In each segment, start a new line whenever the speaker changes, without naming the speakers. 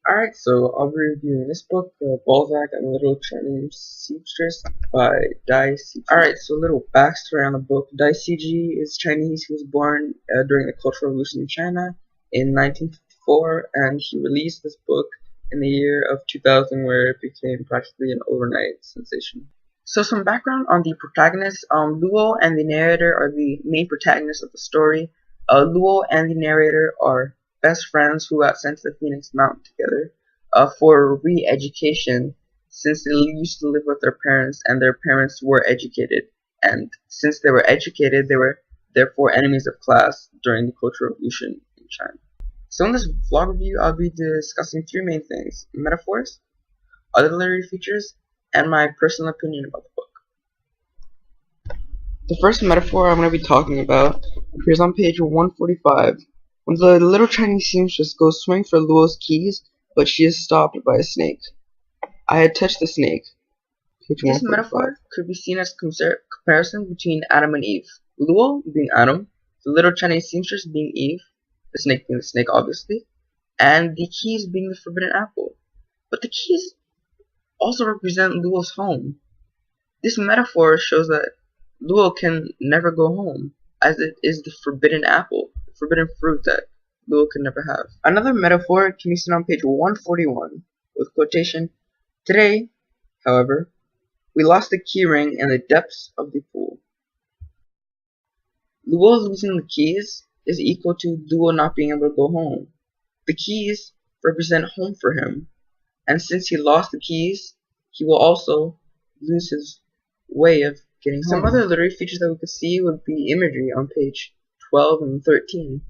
Alright, so I'll be reviewing this book, Balzac and the Little Chinese Seamstress by Dai Cg. Alright, so a little backstory on the book. Dai Cg is Chinese. He was born during the Cultural Revolution in China in 1954, and he released this book in the year of 2000, where it became practically an overnight sensation. So some background on the protagonist. Luo and the narrator are the main protagonists of the story. Luo and the narrator are best friends who got sent to the Phoenix Mountain together for re-education, since they used to live with their parents and their parents were educated. And since they were educated, they were therefore enemies of class during the Cultural Revolution in China. So in this vlog review, I'll be discussing three main things: metaphors, other literary features, and my personal opinion about the book. The first metaphor I'm going to be talking about appears on page 145, when the little Chinese seamstress goes swimming for Luo's keys, but she is stopped by a snake. I had touched the snake. Page this metaphor could be seen as comparison between Adam and Eve. Luo being Adam, the little Chinese seamstress being Eve, the snake being the snake obviously, and the keys being the forbidden apple. But the keys also represent Luo's home. This metaphor shows that Luo can never go home, as it is the forbidden apple, the forbidden fruit that Luo can never have. Another metaphor can be seen on page 141, with quotation, "Today, however, we lost the keyring in the depths of the pool." Luo losing the keys is equal to Luo not being able to go home. The keys represent home for him, and since he lost the keys, he will also lose his way of getting home. Some other literary features that we could see would be imagery on page 12 and 13.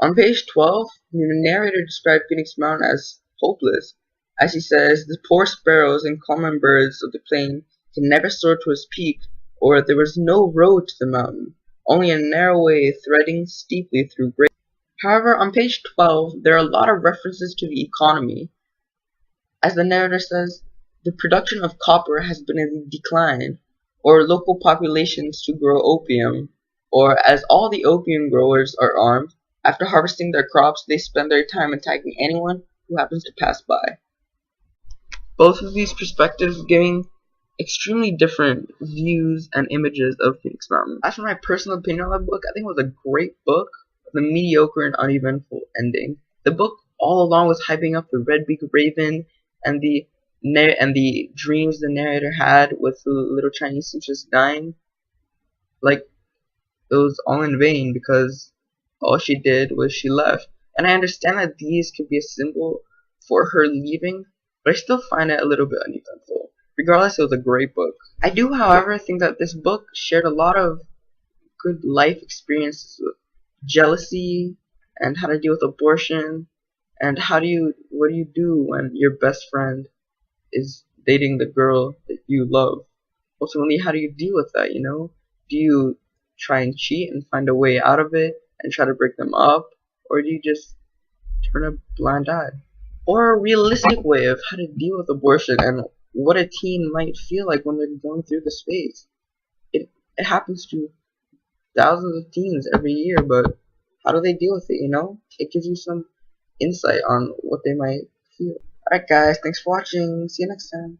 On page 12, the narrator described Phoenix Mountain as hopeless, as he says, "The poor sparrows and common birds of the plain can never soar to its peak, or there was no road to the mountain, only a narrow way threading steeply through great." However, on page 12, there are a lot of references to the economy. As the narrator says, the production of copper has been in decline, or local populations to grow opium, or as all the opium growers are armed, after harvesting their crops, they spend their time attacking anyone who happens to pass by. Both of these perspectives giving extremely different views and images of Phoenix Mountain. As for my personal opinion on the book, I think it was a great book with a mediocre and uneventful ending. The book all along was hyping up the red-beaked raven and the dreams the narrator had with the little Chinese seamstress dying. Like, it was all in vain, because all she did was she left. And I understand that these could be a symbol for her leaving, but I still find it a little bit uneventful. Regardless, it was a great book. I do, however, think that this book shared a lot of good life experiences with jealousy and how to deal with abortion, and what do you do when your best friend is dating the girl that you love. Ultimately, how do you deal with that, you know? Do you try and cheat and find a way out of it and try to break them up? Or do you just turn a blind eye? Or a realistic way of how to deal with abortion and what a teen might feel like when they're going through this phase. It happens to thousands of teens every year, but how do they deal with it, you know? It gives you some insight on what they might feel. Alright guys, thanks for watching. See you next time.